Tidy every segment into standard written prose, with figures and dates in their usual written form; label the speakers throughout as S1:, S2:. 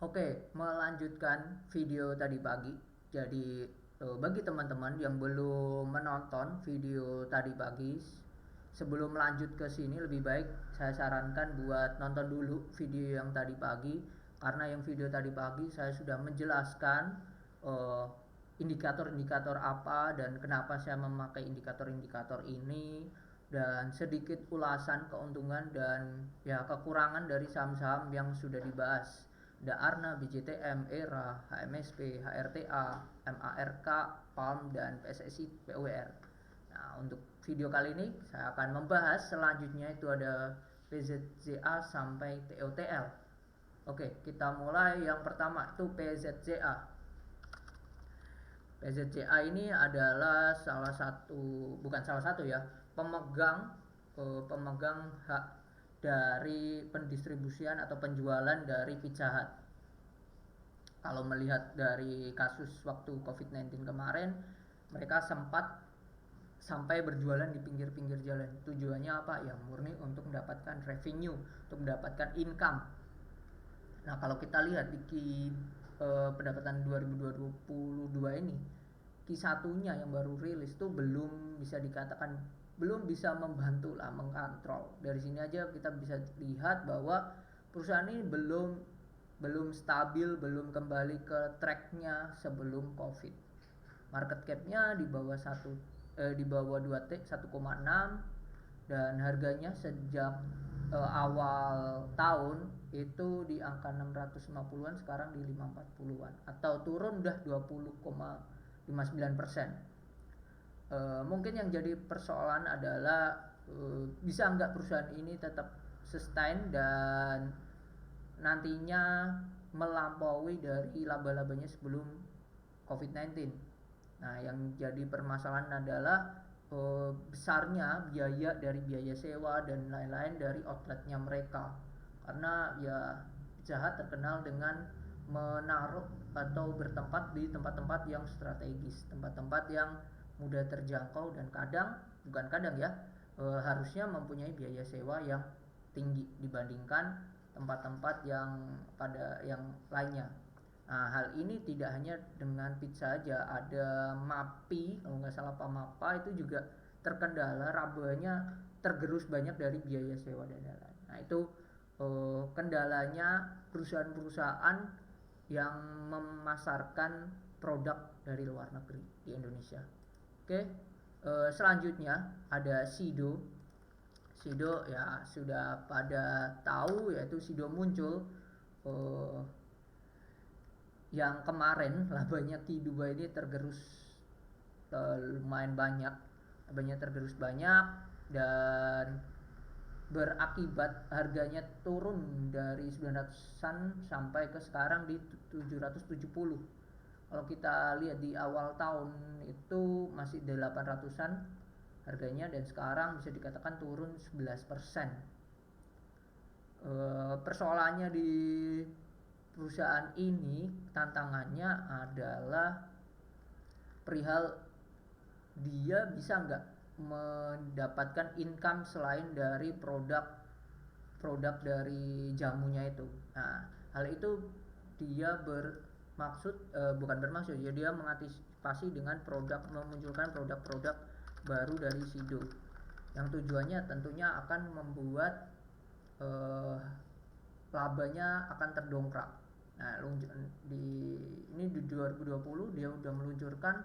S1: Oke, melanjutkan video tadi pagi. Jadi, bagi teman-teman yang belum menonton video tadi pagi, sebelum lanjut ke sini lebih baik saya sarankan buat nonton dulu video yang tadi pagi, karena yang video tadi pagi saya sudah menjelaskan eh, indikator-indikator apa dan kenapa saya memakai indikator-indikator ini, dan sedikit ulasan keuntungan dan ya kekurangan dari saham-saham yang sudah dibahas. Ada Arna, BJTM, ERA, HMSP, HRTA, MARK, PALM, dan PSSI PUR. Nah, untuk video kali ini saya akan membahas selanjutnya itu ada PZZA sampai TOTL. Oke, kita mulai yang pertama itu PZZA. PZCA ini adalah salah satu, bukan salah satu ya, pemegang hak dari pendistribusian atau penjualan dari Pizza Hut. Kalau melihat dari kasus waktu COVID-19 kemarin, mereka sempat sampai berjualan di pinggir-pinggir jalan. Tujuannya apa? Ya murni untuk mendapatkan revenue, untuk mendapatkan income. Nah, kalau kita lihat di pendapatan 2022 ini, Q1-nya yang baru rilis tuh belum bisa dikatakan, belum bisa membantu lah mengkontrol. Dari sini aja kita bisa lihat bahwa perusahaan ini belum stabil, belum kembali ke tracknya sebelum Covid. Market cap-nya di bawah 2T, 1,6, dan harganya sejak awal tahun itu di angka 650-an, sekarang di 540-an, atau turun udah 20,59%. Mungkin yang jadi persoalan adalah bisa nggak perusahaan ini tetap sustain dan nantinya melampaui dari laba-labanya sebelum COVID-19. Nah, yang jadi permasalahan adalah besarnya biaya dari biaya sewa dan lain-lain dari outletnya mereka. Karena ya Pizza terkenal dengan menaruh atau bertempat di tempat-tempat yang strategis, tempat-tempat yang mudah terjangkau, dan bukan kadang ya, harusnya mempunyai biaya sewa yang tinggi dibandingkan tempat-tempat yang lainnya. Nah, hal ini tidak hanya dengan pizza aja, ada Mapi, kalau nggak salah Pak Mapa itu juga terkendala, rabanya tergerus banyak dari biaya sewa dan lain-lain. Nah, itu kendalanya perusahaan-perusahaan yang memasarkan produk dari luar negeri di Indonesia. Oke, selanjutnya ada Sido. Sido ya sudah pada tahu, yaitu Sido muncul eh, yang kemarin labanya Q2 ini tergerus lumayan banyak, labanya tergerus banyak, dan berakibat harganya turun dari 900-an sampai ke sekarang di 770. Kalau kita lihat di awal tahun itu masih 800-an harganya, dan sekarang bisa dikatakan turun 11%. Persoalannya di perusahaan ini, tantangannya adalah perihal dia bisa nggak mendapatkan income selain dari produk dari jamunya itu. Nah, hal itu dia bukan bermaksud ya, dia mengantisipasi dengan memunculkan produk-produk baru dari Sido yang tujuannya tentunya akan membuat labanya akan terdongkrak. Nah, di 2020 dia udah meluncurkan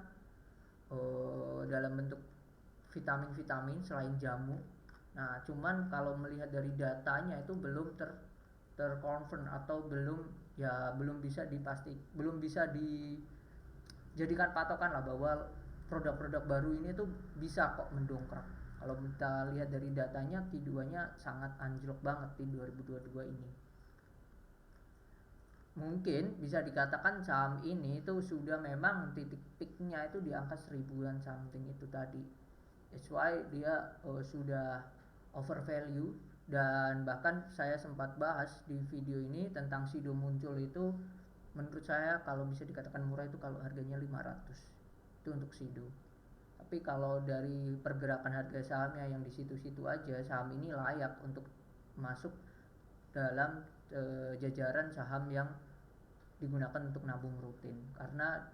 S1: dalam bentuk vitamin-vitamin selain jamu. Nah, cuman kalau melihat dari datanya itu belum terconfirm atau belum bisa dijadikan patokan lah bahwa produk-produk baru ini tuh bisa kok mendongkrak. Kalau kita lihat dari datanya, Q2-nya sangat anjlok banget di 2022 ini. Mungkin bisa dikatakan saham ini itu sudah memang titik peaknya itu di angka 1000-an something itu tadi. That's why dia sudah over value, dan bahkan saya sempat bahas di video ini tentang Sido muncul itu, menurut saya kalau bisa dikatakan murah itu kalau harganya 500. Itu untuk Sido. Tapi kalau dari pergerakan harga sahamnya yang di situ-situ aja, saham ini layak untuk masuk dalam jajaran saham yang digunakan untuk nabung rutin karena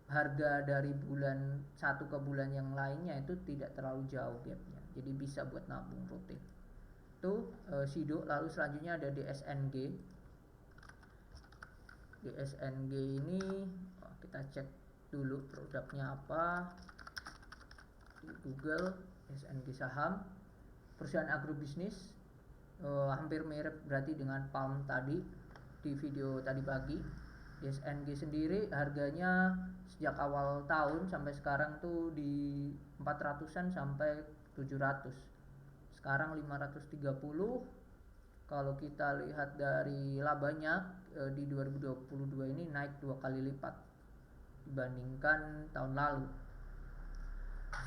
S1: harga dari bulan satu ke bulan yang lainnya itu tidak terlalu jauh gapnya, jadi bisa buat nabung rutin. Itu SIDO. Lalu selanjutnya ada DSNG. DSNG ini kita cek dulu produknya apa di Google. DSNG saham perusahaan agrobisnis, hampir mirip berarti dengan Palm tadi di video tadi pagi. DSNG sendiri harganya sejak awal tahun sampai sekarang tuh di 400-an sampai 700. Sekarang 530. Kalau kita lihat dari labanya di 2022 ini naik 2 kali lipat dibandingkan tahun lalu.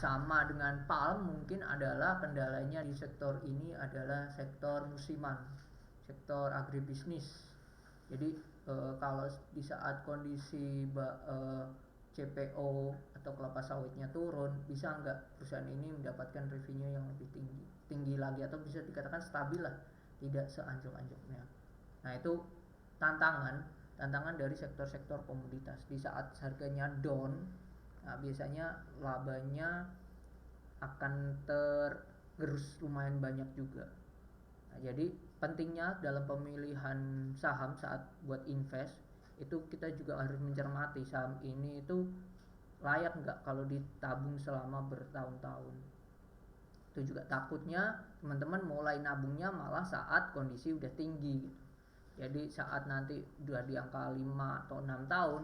S1: Sama dengan Palm, mungkin adalah kendalanya di sektor ini adalah sektor musiman, sektor agribisnis. Jadi kalau di saat kondisi CPO atau kelapa sawitnya turun, bisa nggak perusahaan ini mendapatkan revenue yang lebih tinggi lagi, atau bisa dikatakan stabil lah, tidak seanjlok-anjloknya. Nah itu tantangan dari sektor-sektor komoditas. Di saat harganya down, nah biasanya labanya akan tergerus lumayan banyak juga. Nah, jadi pentingnya dalam pemilihan saham saat buat invest itu kita juga harus mencermati saham ini itu layak nggak kalau ditabung selama bertahun-tahun. Itu juga takutnya teman-teman mulai nabungnya malah saat kondisi udah tinggi. Jadi saat nanti udah di angka 5 atau 6 tahun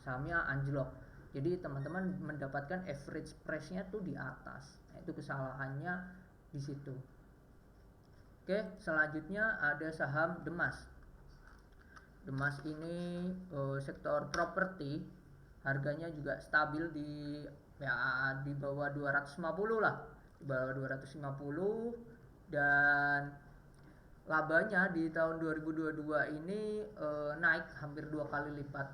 S1: sahamnya anjlok. Jadi teman-teman mendapatkan average price-nya tuh di atas. Nah, itu kesalahannya di situ. Oke, selanjutnya ada saham Demas. Demas ini sektor properti, harganya juga stabil di bawah 250 lah, di bawah 250, dan labanya di tahun 2022 ini naik hampir 2 kali lipat.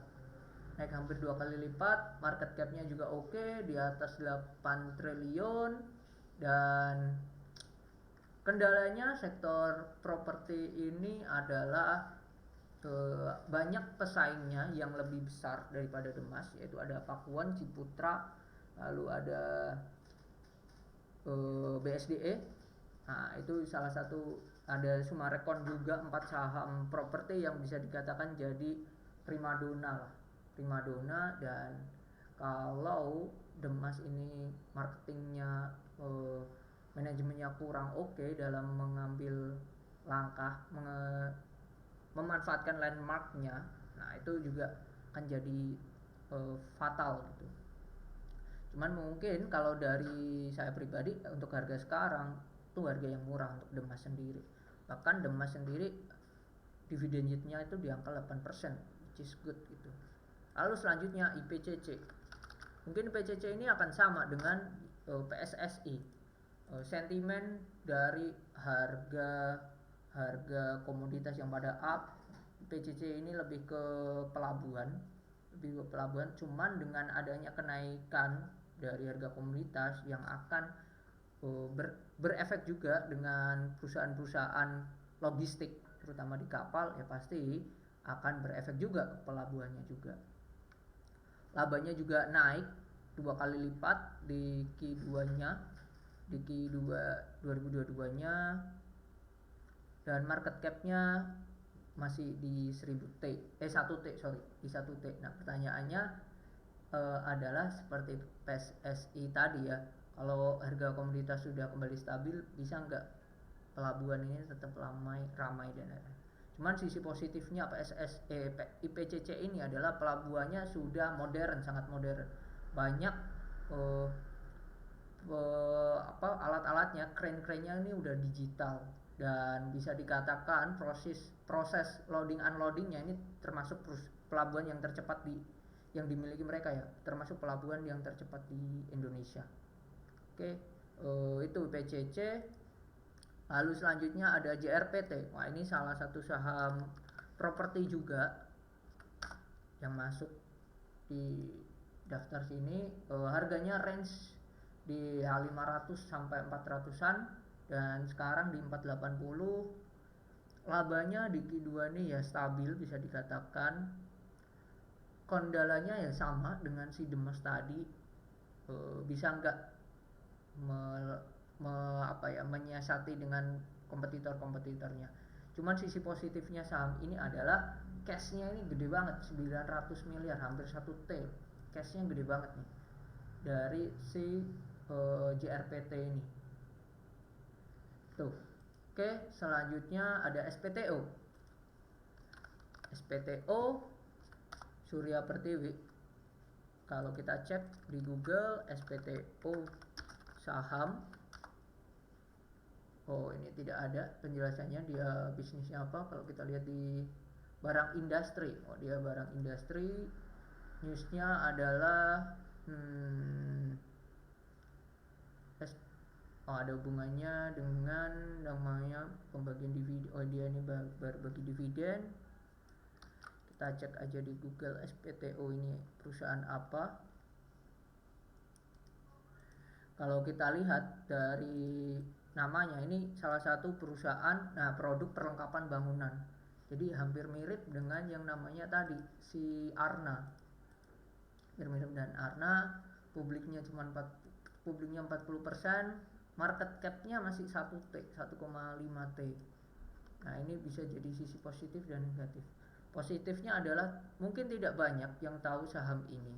S1: Market cap-nya juga oke, di atas 8 triliun, dan kendalanya sektor properti ini adalah banyak pesaingnya yang lebih besar daripada Demas, yaitu ada Pakuan, Ciputra, lalu ada BSDE. Nah itu salah satu, ada Sumarekon juga, 4 saham properti yang bisa dikatakan jadi primadona lah. Dan kalau Demas ini marketingnya manajemennya kurang oke dalam mengambil langkah memanfaatkan landmarknya, nah itu juga akan jadi fatal gitu. Cuman mungkin kalau dari saya pribadi untuk harga sekarang itu harga yang murah untuk Demas sendiri. Bahkan Demas sendiri dividend yield-nya itu di angka 8%, which is good gitu. Lalu selanjutnya IPCC. Mungkin IPCC ini akan sama dengan PSSI. Sentimen dari harga komoditas yang pada up, IPCC ini lebih ke pelabuhan, cuman dengan adanya kenaikan dari harga komoditas yang akan berefek juga dengan perusahaan-perusahaan logistik, terutama di kapal, ya pasti akan berefek juga ke pelabuhannya juga. Labanya juga naik 2 kali lipat di Q2-nya, di Q2 2022-nya, dan market cap-nya masih di 1T. Nah, pertanyaannya adalah seperti PSSI tadi ya. Kalau harga komoditas sudah kembali stabil, bisa nggak pelabuhan ini tetap ramai dan lain-lain. Cuman sisi positifnya IPCC ini adalah pelabuhannya sudah modern, sangat modern. Banyak alat-alatnya, crane-nya ini udah digital, dan bisa dikatakan proses loading unloadingnya ini termasuk pelabuhan yang tercepat yang dimiliki mereka ya, termasuk pelabuhan yang tercepat di Indonesia. Oke, itu IPCC. Lalu selanjutnya ada JRPT. Wah, ini salah satu saham properti juga yang masuk di daftar sini. Harganya range di 500 sampai 400-an, dan sekarang di 480. labanya di Q2 ini ya stabil bisa dikatakan. Kendalanya ya sama dengan si Demes tadi, bisa nggak me, menyiasati dengan kompetitornya. Cuman sisi positifnya saham ini adalah cashnya ini gede banget, 900 miliar, hampir 1 T. Cashnya gede banget nih dari si JRPT ini. Tuh. Oke, selanjutnya ada SPTO. SPTO Surya Pertiwi. Kalau kita cek di Google SPTO saham, oh ini tidak ada penjelasannya dia bisnisnya apa. Kalau kita lihat di barang industri, oh dia barang industri, newsnya adalah ada hubungannya dengan namanya pembagian dividen. Oh dia ini berbagi dividen. Kita cek aja di Google SPTO ini perusahaan apa. Kalau kita lihat dari namanya, ini salah satu perusahaan produk perlengkapan bangunan. Jadi hampir mirip dengan yang namanya tadi si Arna. Mirip dan Arna, publiknya 40%, market cap-nya masih 1T, 1,5T. Nah, ini bisa jadi sisi positif dan negatif. Positifnya adalah mungkin tidak banyak yang tahu saham ini.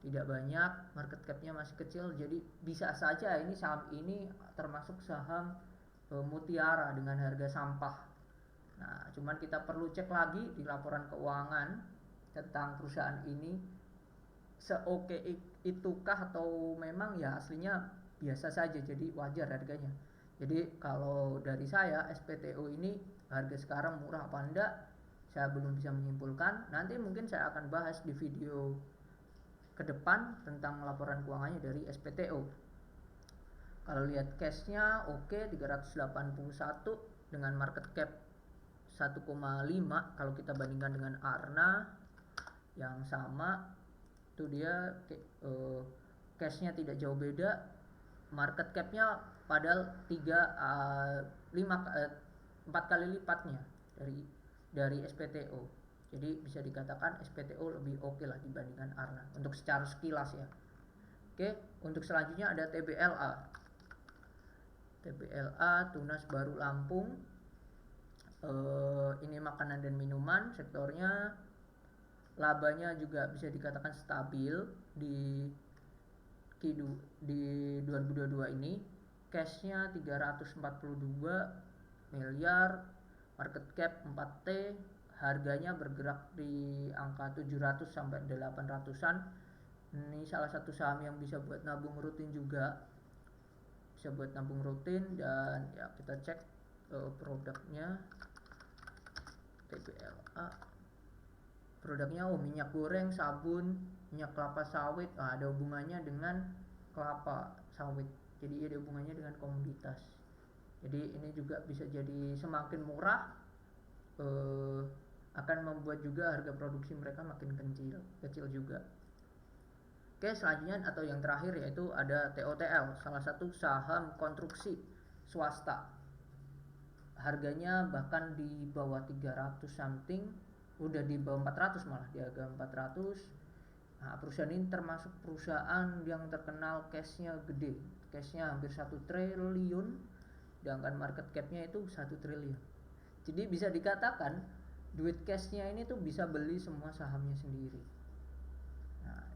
S1: Tidak banyak, market cap-nya masih kecil, jadi bisa saja ini saham ini termasuk saham mutiara dengan harga sampah. Nah, cuman kita perlu cek lagi di laporan keuangan tentang perusahaan ini, seoke itukah atau memang ya aslinya biasa saja, jadi wajar harganya. Jadi kalau dari saya SPTO ini harga sekarang murah apa enggak, saya belum bisa menyimpulkan. Nanti mungkin saya akan bahas di video ke depan tentang laporan keuangannya dari SPTO. Kalau lihat cashnya oke, 381 dengan market cap 1,5. Kalau kita bandingkan dengan Arna yang sama, itu dia cashnya tidak jauh beda, market capnya padahal 4 kali lipatnya dari SPTO. Jadi bisa dikatakan SPTO lebih oke lah dibandingkan Arna untuk secara sekilas ya. Oke, untuk selanjutnya ada TBLA. TBLA Tunas Baru Lampung. Ini makanan dan minuman sektornya. Labanya juga bisa dikatakan stabil di 2022 ini. Cashnya 342 miliar, market cap 4T, harganya bergerak di angka 700 sampai 800-an. Ini salah satu saham yang bisa buat nabung rutin juga. Bisa buat nabung rutin, dan ya kita cek produknya TBLA. Produknya minyak goreng, sabun, minyak kelapa sawit. Ada hubungannya dengan kelapa sawit. Jadi ada hubungannya dengan komoditas. Jadi ini juga bisa jadi semakin murah akan membuat juga harga produksi mereka makin kecil juga. Oke, selanjutnya atau yang terakhir yaitu ada TOTL, salah satu saham konstruksi swasta. Harganya bahkan di bawah 300 something, udah di bawah 400 malah, di harga 400. Nah, perusahaan ini termasuk perusahaan yang terkenal cashnya gede. Cashnya hampir 1 triliun, sedangkan market capnya itu 1 triliun. Jadi bisa dikatakan duit cashnya ini tuh bisa beli semua sahamnya sendiri. Nah,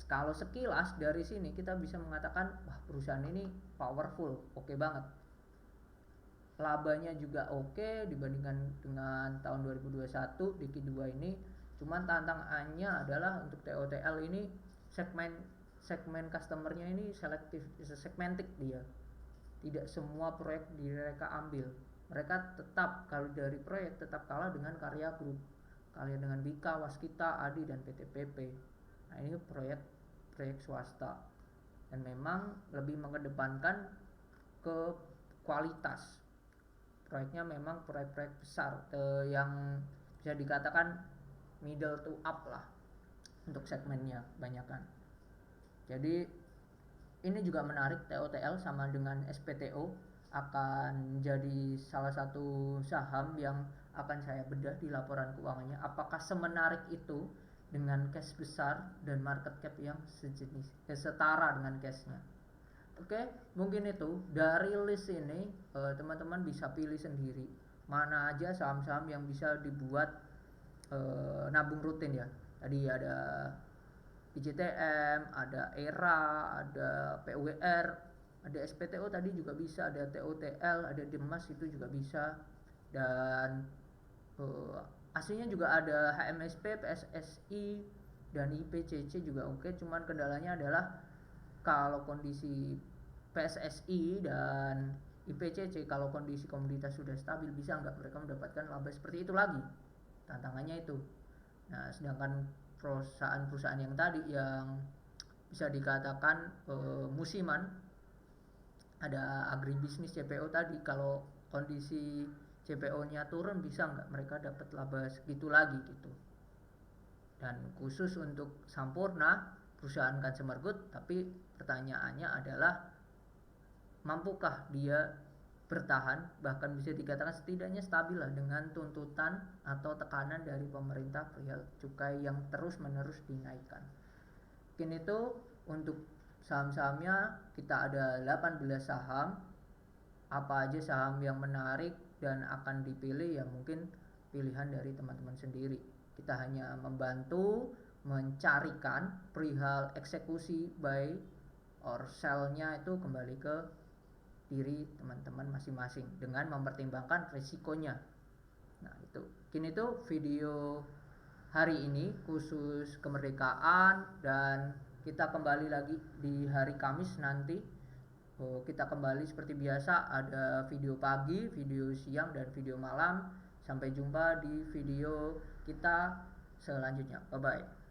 S1: kalau sekilas dari sini kita bisa mengatakan, wah perusahaan ini powerful, oke banget. Labanya juga oke dibandingkan dengan tahun 2021 di Q2 ini. Cuman tantangannya adalah untuk TOTL ini segmen customernya ini selektif, segmented dia. Tidak semua proyek mereka ambil. Mereka tetap, kalau dari proyek tetap kalah dengan Karya Group, kalah dengan Bika, Waskita, Adi, dan PT PP. Nah ini proyek swasta, dan memang lebih mengedepankan ke kualitas. Proyeknya memang proyek-proyek besar yang bisa dikatakan middle to up lah untuk segmennya kebanyakan. Jadi ini juga menarik, TOTL sama dengan SPTO. akan jadi salah satu saham yang akan saya bedah di laporan keuangannya. Apakah semenarik itu dengan cash besar dan market cap yang sejenis, setara dengan cashnya. Oke, mungkin itu dari list ini teman-teman bisa pilih sendiri mana aja saham-saham yang bisa dibuat nabung rutin ya. Tadi ada IJTM, ada ERA, ada PUWR, ada SPTO tadi juga bisa, ada TOTL, ada Demas itu juga bisa, dan aslinya juga ada HMSP, PSSI, dan IPCC juga oke. Cuman kendalanya adalah kalau kondisi PSSI dan IPCC, kalau kondisi komoditas sudah stabil, bisa nggak mereka mendapatkan laba seperti itu lagi, tantangannya itu. Nah, sedangkan perusahaan-perusahaan yang tadi yang bisa dikatakan musiman, ada agribisnis CPO tadi, kalau kondisi CPO-nya turun bisa nggak mereka dapat laba segitu lagi gitu. Dan khusus untuk Sampurna, perusahaan consumer good, tapi pertanyaannya adalah mampukah dia bertahan, bahkan bisa dikatakan setidaknya stabil lah dengan tuntutan atau tekanan dari pemerintah perihal cukai yang terus menerus dinaikkan. Mungkin itu untuk saham-sahamnya. Kita ada 18 saham. Apa aja saham yang menarik dan akan dipilih ya mungkin pilihan dari teman-teman sendiri. Kita hanya membantu mencarikan perihal eksekusi buy or sell-nya itu kembali ke diri teman-teman masing-masing dengan mempertimbangkan risikonya. Nah, itu. Mungkin itu video hari ini khusus kemerdekaan, dan kita kembali lagi di hari Kamis nanti. Kita kembali seperti biasa, ada video pagi, video siang, dan video malam. Sampai jumpa di video kita selanjutnya. Bye bye.